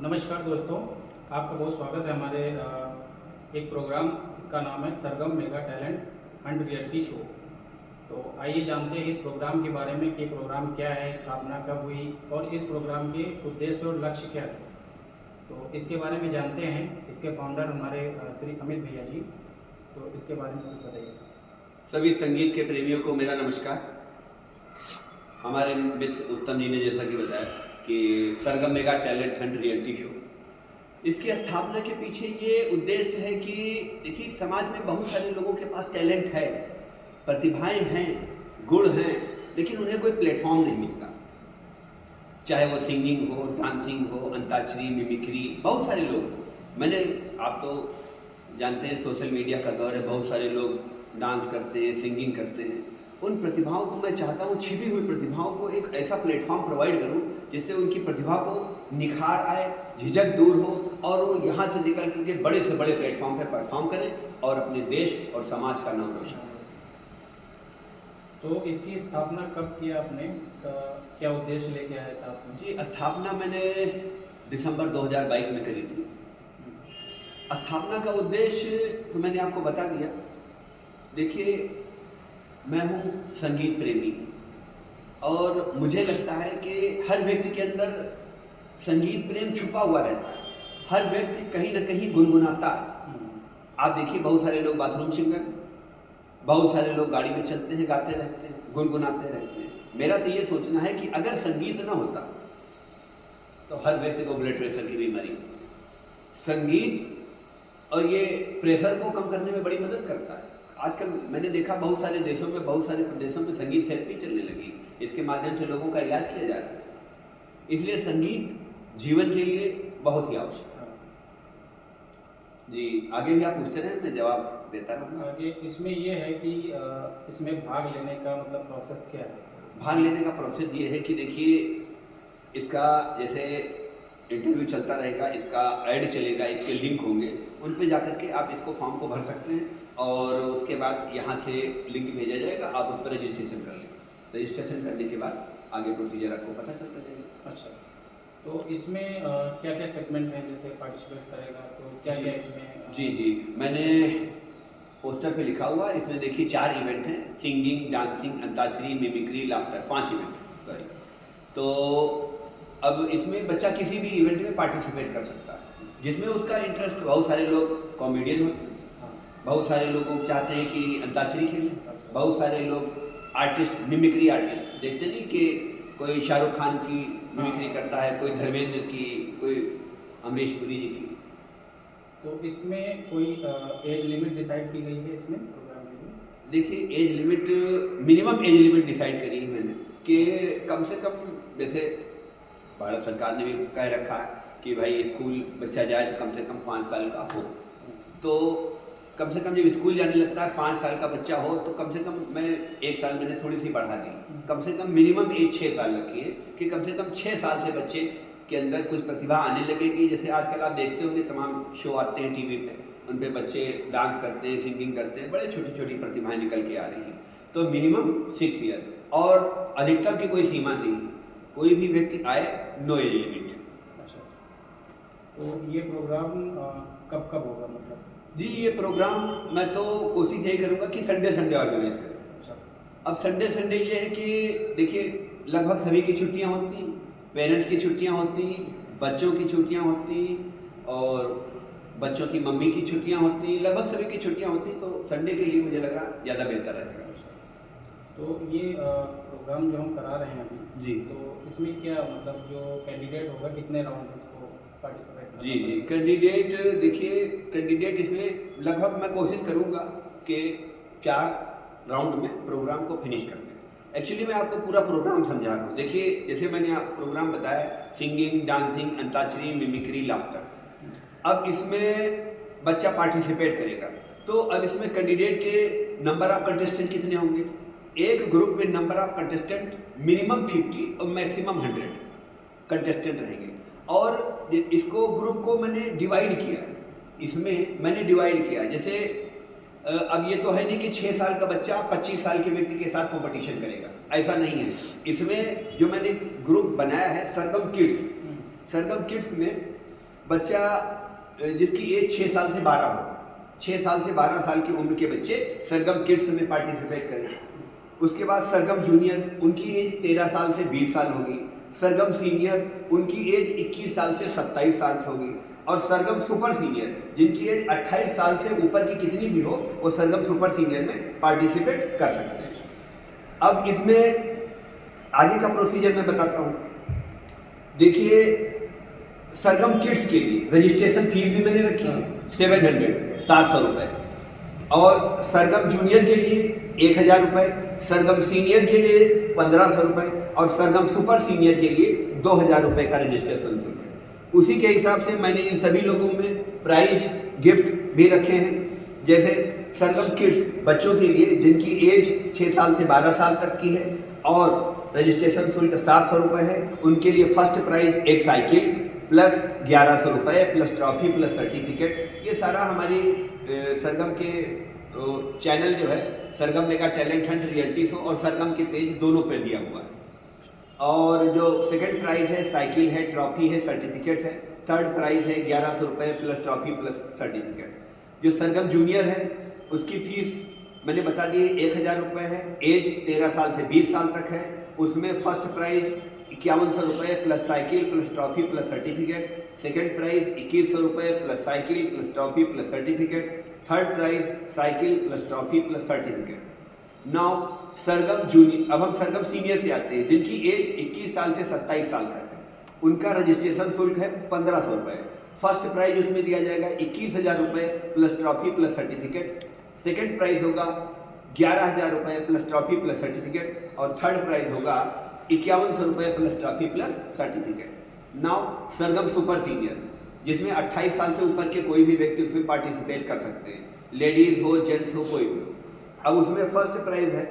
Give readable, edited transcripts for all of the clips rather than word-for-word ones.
नमस्कार दोस्तों, आपका बहुत स्वागत है हमारे एक प्रोग्राम। इसका नाम है Sargam mega talent hunt reality show. तो आइए जानते हैं इस प्रोग्राम के बारे में कि प्रोग्राम क्या है, स्थापना कब हुई और इस प्रोग्राम के उद्देश्य और लक्ष्य क्या है। तो इसके बारे में जानते हैं। इसके फाउंडर हमारे श्री अमित भैया जी। तो इसके बारे में कुछ बताइए। सभी संगीत के प्रेमियों को मेरा नमस्कार। हमारे मित्र उत्तम जी ने जैसा कि बताया कि Sargam mega talent hunt reality show, इसकी स्थापना के पीछे ये उद्देश्य है कि देखिए, समाज में बहुत सारे लोगों के पास टैलेंट है, प्रतिभाएं हैं, गुण हैं, लेकिन उन्हें कोई प्लेटफॉर्म नहीं मिलता। चाहे वो सिंगिंग हो, डांसिंग हो, अंताक्षरी, मिमिक्री, बहुत सारे लोग आप तो जानते हैं सोशल मीडिया का दौर है, बहुत सारे लोग डांस करते हैं, सिंगिंग करते हैं। उन प्रतिभाओं को मैं चाहता हूँ, छिपी हुई प्रतिभाओं को एक ऐसा प्लेटफॉर्म प्रोवाइड करूँ जिससे उनकी प्रतिभा को निखार आए, झिझक दूर हो और वो यहाँ से निकल करके बड़े से बड़े प्लेटफॉर्म पर परफॉर्म करें और अपने देश और समाज का नाम रोशन करें। तो इसकी स्थापना कब किया आपने? इसका क्या उद्देश्य लेके आए साथ में? जी, स्थापना मैंने दिसंबर 2022 में करी थी। स्थापना का उद्देश्य तो मैंने आपको बता दिया। देखिए, मैं हूँ संगीत प्रेमी और मुझे लगता है कि हर व्यक्ति के अंदर संगीत प्रेम छुपा हुआ रहता है। हर व्यक्ति कहीं ना कहीं गुनगुनाता है। आप देखिए, बहुत सारे लोग बाथरूम सिंगर, बहुत सारे लोग गाड़ी में चलते हैं, गाते रहते हैं, गुनगुनाते रहते हैं। मेरा तो ये सोचना है कि अगर संगीत ना होता तो हर व्यक्ति को ब्लड प्रेशर की बीमारी। संगीत और ये प्रेशर को कम करने में बड़ी मदद करता है। आजकल मैंने देखा बहुत सारे देशों में, बहुत सारे प्रदेशों में संगीत थेरेपी चलने लगी। इसके माध्यम से लोगों का इलाज किया जा रहा है। इसलिए संगीत जीवन के लिए बहुत ही आवश्यक है। जी, आगे भी आप पूछते रहे, मैं जवाब देता रहूँगा। आगे इसमें ये है कि इसमें भाग लेने का मतलब प्रोसेस क्या है? भाग लेने का प्रोसेस ये है कि देखिए, इसका जैसे इंटरव्यू चलता रहेगा, इसका ऐड चलेगा, इसके लिंक होंगे, उन पे जाकर के आप इसको फॉर्म को भर सकते हैं और उसके बाद यहाँ से लिंक भेजा जाएगा, आप उस पर रजिस्ट्रेशन कर लें। रजिस्ट्रेशन करने के बाद आगे प्रोसीजर आपको पता चलता जाएगा। अच्छा, तो इसमें क्या क्या सेगमेंट हैं? जैसे पार्टिसिपेट करेगा तो क्या क्या इसमें? जी, मैंने पोस्टर पे लिखा हुआ, इसमें देखिए 4 इवेंट हैं: singing, dancing, antakshari, mimicry, laughter. 5 event, sorry. तो अब इसमें बच्चा किसी भी इवेंट में पार्टिसिपेट कर सकता है जिसमें उसका इंटरेस्ट। बहुत सारे लोग कॉमेडियन होते हैं, बहुत सारे लोग चाहते हैं कि अंताक्षरी खेलें, बहुत सारे लोग आर्टिस्ट, मिमिक्री आर्टिस्ट देखते नहीं कि कोई शाहरुख खान की मिमिक्री करता है, कोई धर्मेंद्र की, कोई अमरीश पुरी जी की। तो इसमें कोई एज लिमिट डिसाइड की गई है इसमें प्रोग्राम के लिए? देखिए, age limit, minimum age limit decide करी है मैंने कि कम से कम, जैसे भारत सरकार ने भी कह रखा है कि भाई स्कूल बच्चा जाए तो कम से कम 5 साल का हो। तो कम से कम जब स्कूल जाने लगता है 5 साल का बच्चा हो तो कम से कम, मैं 1 साल मैंने थोड़ी सी बढ़ा दी, कम से कम मिनिमम एज 6 साल रखी है कि कम से कम 6 साल से बच्चे के अंदर कुछ प्रतिभा आने लगेगी। जैसे आजकल आप देखते होंगे तमाम शो आते हैं टीवी पे, उन पे बच्चे डांस करते हैं, सिंगिंग करते हैं, बड़े छोटी छोटी प्रतिभाएं निकल के आ रही हैं। तो मिनिमम 6 ईयर और अधिकतम की कोई सीमा नहीं है, कोई भी व्यक्ति आए, नो एज लिमिट। अच्छा, तो ये प्रोग्राम कब कब होगा मतलब? जी, ये प्रोग्राम मैं तो कोशिश यही करूँगा कि संडे ऑर्गेनाइज करें। अच्छा, अब संडे ये है कि देखिए, लगभग सभी की छुट्टियां होती, पेरेंट्स की छुट्टियां होती, बच्चों की छुट्टियां होती और बच्चों की मम्मी की छुट्टियां होती, लगभग सभी की छुट्टियां होती। तो संडे के लिए मुझे लग रहा ज़्यादा बेहतर रहेगा। तो ये प्रोग्राम जो हम करा रहे हैं अभी जी, तो इसमें क्या मतलब जो कैंडिडेट होगा कितने राउंड उसको पार्टिसिपेट करना? जी, कैंडिडेट, देखिए कैंडिडेट इसमें लगभग मैं कोशिश करूँगा कि 4 राउंड में प्रोग्राम को फिनिश कर दें। एक्चुअली मैं आपको पूरा प्रोग्राम समझा रहा हूँ। देखिए, जैसे मैंने आप प्रोग्राम बताया, singing, dancing, antakshari, mimicry, laughter. अब इसमें बच्चा पार्टिसिपेट करेगा तो अब इसमें कैंडिडेट के नंबर ऑफ कंटेस्टेंट कितने होंगे? एक ग्रुप में नंबर ऑफ कंटेस्टेंट मिनिमम 50 और मैक्सिमम 100 कंटेस्टेंट रहेंगे। और इसको ग्रुप को मैंने डिवाइड किया, इसमें मैंने डिवाइड किया। जैसे अब ये तो है नहीं कि 6 साल का बच्चा 25 साल के व्यक्ति के साथ कंपटीशन करेगा, ऐसा नहीं है। इसमें जो मैंने ग्रुप बनाया है सरगम किड्स में बच्चा जिसकी एज 6 साल से 12 हो, 6 साल से 12 साल की उम्र के बच्चे सरगम किड्स में पार्टिसिपेट करें। उसके बाद सरगम जूनियर, उनकी एज 13 साल से 20 साल होगी। सरगम सीनियर, उनकी एज 21 साल से 27 साल होगी। और सरगम सुपर सीनियर, जिनकी एज 28 साल से ऊपर की कितनी भी हो, वो सरगम सुपर सीनियर में पार्टिसिपेट कर सकते हैं। अब इसमें आगे का प्रोसीजर मैं बताता हूँ। देखिए, सरगम किड्स के लिए रजिस्ट्रेशन फीस भी मैंने रखी है 700 रुपये, और सरगम जूनियर के लिए 1000 रुपये, सरगम सीनियर के लिए 1500 रुपये और सरगम सुपर सीनियर के लिए 2000 रुपये का रजिस्ट्रेशन शुल्क है। उसी के हिसाब से मैंने इन सभी लोगों में प्राइज गिफ्ट भी रखे हैं। जैसे सरगम किड्स बच्चों के लिए जिनकी एज 6 साल से 12 साल तक की है और रजिस्ट्रेशन शुल्क 700 रुपये है, उनके लिए फर्स्ट प्राइज एक साइकिल प्लस 1100 रुपये प्लस ट्रॉफी प्लस सर्टिफिकेट। ये सारा हमारी सरगम के चैनल जो है Sargam mega talent hunt reality show और सरगम के पेज दोनों पे दिया हुआ है। और जो सेकंड प्राइज है साइकिल है, ट्रॉफी है, सर्टिफिकेट है। थर्ड प्राइज है 1100 रुपये प्लस ट्रॉफी प्लस सर्टिफिकेट। जो सरगम जूनियर है उसकी फीस मैंने बता दी 1000 रुपये है, एज 13 साल से 20 साल तक है। उसमें फर्स्ट प्राइज 5100 रुपये plus cycle plus trophy plus certificate. Second prize 2100 रुपये plus cycle plus trophy plus certificate. Third prize cycle plus trophy plus certificate. Now Sargam junior, अब हम सरगम सीनियर पे आते हैं जिनकी एज 21 साल से 27 साल तक है। उनका रजिस्ट्रेशन शुल्क है 1500 रुपये। फर्स्ट प्राइज उसमें दिया जाएगा 21,000 रुपये plus trophy plus certificate. Second prize होगा 11,000 रुपये प्लस ट्रॉफी प्लस सर्टिफिकेट और थर्ड प्राइज होगा 5100 रुपये plus trophy plus certificate. Now Sargam super senior, जिसमें 28 साल से ऊपर के कोई भी व्यक्ति उसमें पार्टिसिपेट कर सकते हैं, लेडीज हो जेंट्स हो कोई भी हो। अब उसमें फर्स्ट प्राइज है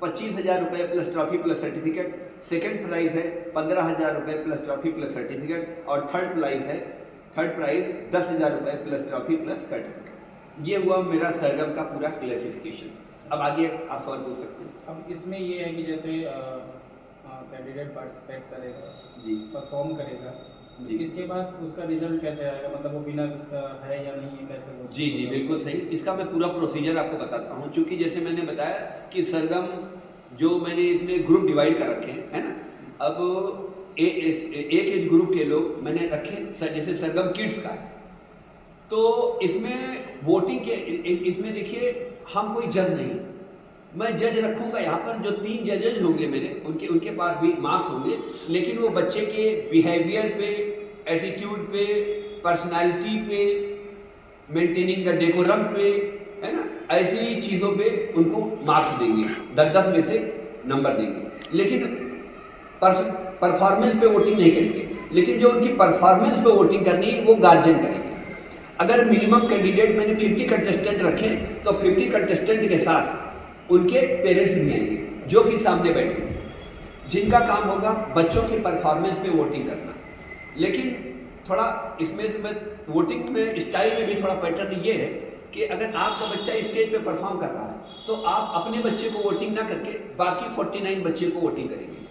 25,000 रुपये plus trophy plus certificate. Second prize है 15,000 रुपये प्लस ट्रॉफी प्लस सर्टिफिकेट और थर्ड प्राइज 10,000 रुपये प्लस ट्रॉफी प्लस सर्टिफिकेट। ये हुआ मेरा सरगम का पूरा क्लासिफिकेशन। अब आगे आप सवाल पूछ सकते हैं। अब इसमें ये है कि जैसे कैंडिडेट पार्टिसिपेट करेगा जी, परफॉर्म करेगा जी, इसके बाद उसका रिजल्ट कैसे आएगा, मतलब वो विनर है या नहीं है, कैसे वो? जी जी बिल्कुल सही। इसका मैं पूरा प्रोसीजर आपको बताता हूँ। चूँकि जैसे मैंने बताया कि सरगम जो मैंने इसमें ग्रुप डिवाइड कर रखे हैं, है ना। अब एक एज ग्रुप के लोग मैंने रखे, जैसे सरगम किड्स का, तो इसमें वोटिंग के इसमें देखिए हम कोई जज नहीं, मैं जज रखूंगा यहाँ पर। जो 3 जजेज होंगे मेरे, उनके पास भी मार्क्स होंगे, लेकिन वो बच्चे के बिहेवियर पे, एटीट्यूड पे, पर्सनालिटी पे, मेंटेनिंग द डेकोरम पे, है ना, ऐसी चीज़ों पे उनको मार्क्स देंगे। 10 में से नंबर देंगे, लेकिन परफॉर्मेंस पे वोटिंग नहीं करेंगे। लेकिन जो उनकी परफॉर्मेंस पे वोटिंग करनी है वो गार्जियन करेंगे। अगर मिनिमम कैंडिडेट मैंने 50 कंटेस्टेंट रखे तो 50 कंटेस्टेंट के साथ उनके पेरेंट्स भी आएंगे जो कि सामने बैठे, जिनका काम होगा बच्चों की परफॉर्मेंस पे वोटिंग करना। लेकिन थोड़ा इसमें से मैं वोटिंग में स्टाइल में भी थोड़ा पैटर्न ये है कि अगर आपका बच्चा स्टेज पे परफॉर्म कर रहा है तो आप अपने बच्चे को वोटिंग ना करके बाकी 49 बच्चे को वोटिंग करेंगे।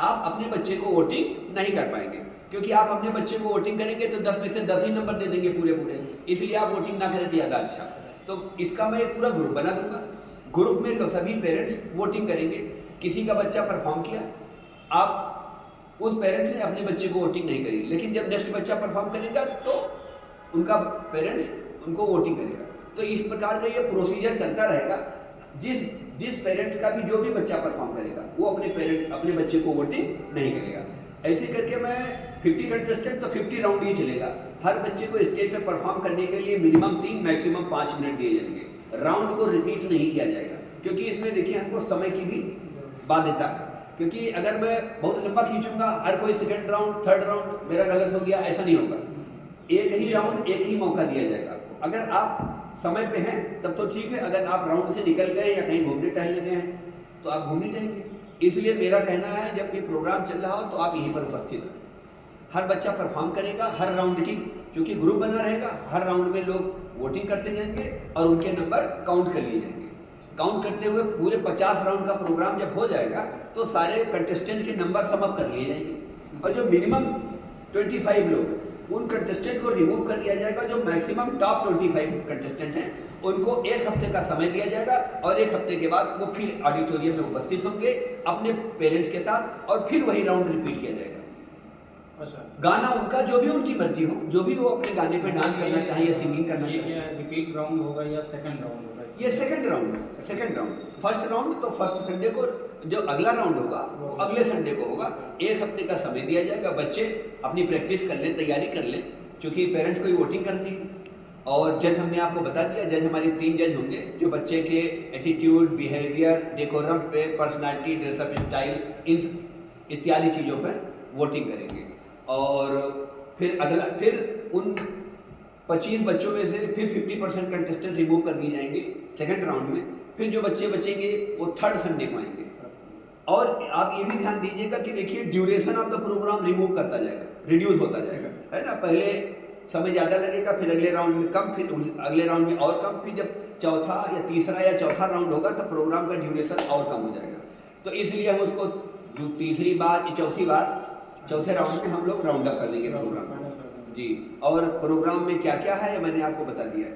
आप अपने बच्चे को वोटिंग नहीं कर पाएंगे, क्योंकि आप अपने बच्चे को वोटिंग करेंगे तो 10 में से 10 ही नंबर दे देंगे पूरे। इसलिए आप वोटिंग ना करें ज़्यादा अच्छा। तो इसका मैं एक पूरा ग्रुप बना दूंगा। ग्रुप में लोग सभी पेरेंट्स वोटिंग करेंगे। किसी का बच्चा परफॉर्म किया, आप उस पेरेंट्स ने अपने बच्चे को वोटिंग नहीं करी, लेकिन जब नेक्स्ट बच्चा परफॉर्म करेगा तो उनका पेरेंट्स उनको वोटिंग करेगा। तो इस प्रकार का ये प्रोसीजर चलता रहेगा। जिस पेरेंट्स का भी जो भी बच्चा परफॉर्म करेगा वो अपने बच्चे को वोटिंग नहीं करेगा। ऐसे करके मैं 50 कंटेस्टेंट तो 50 राउंड ही चलेगा। हर बच्चे को स्टेज पे परफॉर्म करने के लिए मिनिमम 3 मैक्सिमम 5 मिनट दिए जाएंगे। राउंड को रिपीट नहीं किया जाएगा, क्योंकि इसमें देखिए हमको समय की भी बाध्यता है। क्योंकि अगर मैं बहुत लंबा खींचूंगा, हर कोई सेकंड राउंड थर्ड राउंड मेरा गलत हो गया, ऐसा नहीं होगा। एक ही राउंड एक ही मौका दिया जाएगा आपको। अगर आप समय पे हैं तब तो ठीक है, अगर आप राउंड से निकल गए या कहीं घूमने टहलने गए हैं तो आप घूमने टहलेंगे। इसलिए मेरा कहना है जब भी प्रोग्राम चल रहा हो तो आप यहीं पर उपस्थित रहें। हर बच्चा परफॉर्म करेगा, हर राउंड की क्योंकि ग्रुप बना रहेगा, हर राउंड में लोग वोटिंग करते जाएंगे और उनके नंबर काउंट कर लिए जाएंगे। काउंट करते हुए पूरे 50 राउंड का प्रोग्राम जब हो जाएगा तो सारे कंटेस्टेंट के नंबर सम अप कर लिए जाएंगे। और जो मिनिमम 25 लोग उन कंटेस्टेंट को रिमूव कर दिया जाएगा जो मैक्सिमम टॉप 25 कंटेस्टेंट हैं। उनको 1 हफ्ते का समय दिया जाएगा और 1 हफ्ते के बाद वो फिर ऑडिटोरियम में उपस्थित होंगे अपने पेरेंट्स के साथ और फिर वही राउंड रिपीट किया जाएगा। अच्छा, गाना उनका जो भी उनकी मर्जी हो, जो भी वो अपने गाने पे डांस करना चाहे या सिंगिंग करना ये चाहे। क्या रिपीट राउंड होगा या सेकंड राउंड होगा? ये सेकंड राउंड है, सेकंड राउंड। फर्स्ट राउंड तो फर्स्ट संडे को, जो अगला राउंड होगा वो अगले संडे को होगा। 1 हफ्ते का समय दिया जाएगा, बच्चे अपनी प्रैक्टिस कर लें, तैयारी कर लें, क्योंकि पेरेंट्स को ही वोटिंग करनी है। और जज हमने आपको बता दिया, जज हमारे 3 जज होंगे जो बच्चे के एटीट्यूड, बिहेवियर, डेकोरम पे, पर्सनालिटी, ड्रेसअप स्टाइल, इन इत्यादि चीज़ों पर वोटिंग करेंगे। और फिर उन 25 बच्चों में से फिर 50% कंटेस्टेंट रिमूव कर दिए जाएंगे सेकंड राउंड में। फिर जो बच्चे बचेंगे वो थर्ड संडे को आएंगे। और आप ये भी ध्यान दीजिएगा कि देखिए duration of the program remove करता जाएगा, रिड्यूस होता जाएगा, है ना। पहले समय ज़्यादा लगेगा, फिर अगले राउंड में कम, फिर अगले राउंड में और कम, फिर जब चौथा या तीसरा या चौथा राउंड होगा तो प्रोग्राम का ड्यूरेशन और कम हो जाएगा। तो इसलिए हम उसको तीसरी बार या चौथी बार चौथे राउंड में हम लोग राउंड अप कर देंगे प्रोग्राम जी। और प्रोग्राम में क्या क्या है मैंने आपको बता दिया है,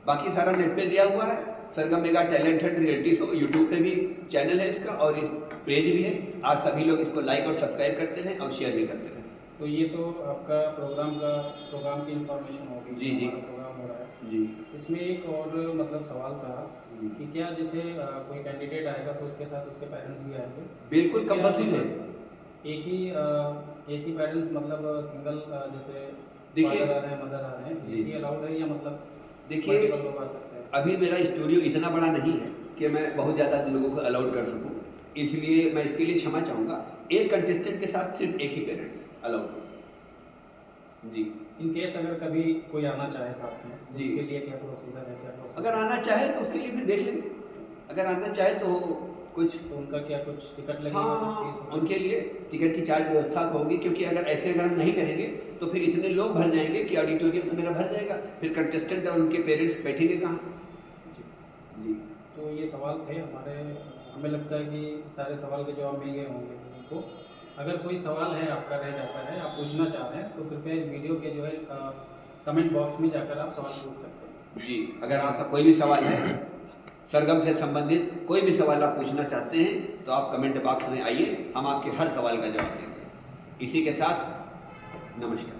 बाकी सारा नेट पे दिया हुआ है। Sargam mega talent hunt reality show YouTube पे भी चैनल है इसका और इस पेज भी है। आज सभी लोग इसको लाइक और सब्सक्राइब करते रहें और शेयर भी करते रहें। तो ये तो आपका प्रोग्राम की इंफॉर्मेशन होगी। जी जी प्रोग्राम हो रहा है जी। इसमें एक और मतलब सवाल था कि क्या जैसे कोई कैंडिडेट आएगा तो उसके साथ उसके पेरेंट्स भी आएंगे? बिल्कुल कंपल्सरी है। एक ही पेरेंट्स मतलब सिंगल जैसे देखिए, फादर आ रहे हैं, मदर आ रहे हैं, ये अलाउड है या मतलब देखिए मल्टीपल लोग आ सकते हैं? अभी मेरा स्टूडियो इतना बड़ा नहीं है कि मैं बहुत ज़्यादा लोगों को अलाउड कर सकूं, इसलिए मैं इसके लिए क्षमा चाहूँगा। एक कंटेस्टेंट के साथ सिर्फ एक ही पेरेंट्स अलाउड जी। इन केस अगर कभी कोई आना चाहे साथ में तो जी। उसके लिए क्या प्रोसीजर है, क्या प्रोसेस? अगर आना चाहे तो उसके लिए फिर देख लेंगे। अगर आना चाहे तो कुछ तो उनका क्या कुछ टिकट लगेगा? हाँ, कुछ फीस होगी? उनके लिए टिकट की चार्ज व्यवस्था होगी, क्योंकि अगर हम नहीं करेंगे तो फिर इतने लोग भर जाएंगे कि ऑडिटोरियम तो मेरा भर जाएगा, फिर कंटेस्टेंट और उनके पेरेंट्स बैठेंगे कहाँ जी। जी। तो ये सवाल थे हमारे, हमें लगता है कि सारे सवाल के जवाब मिल गए होंगे तो अगर कोई सवाल है आपका रह जाता है, आप पूछना चाह रहे हैं तो कृपया इस वीडियो के जो है कमेंट बॉक्स में जाकर आप सवाल पूछ सकते हैं जी। अगर आपका कोई भी सवाल है, सरगम से संबंधित कोई भी सवाल आप पूछना चाहते हैं तो आप कमेंट बॉक्स में आइए, हम आपके हर सवाल का जवाब देंगे। इसी के साथ नमस्कार।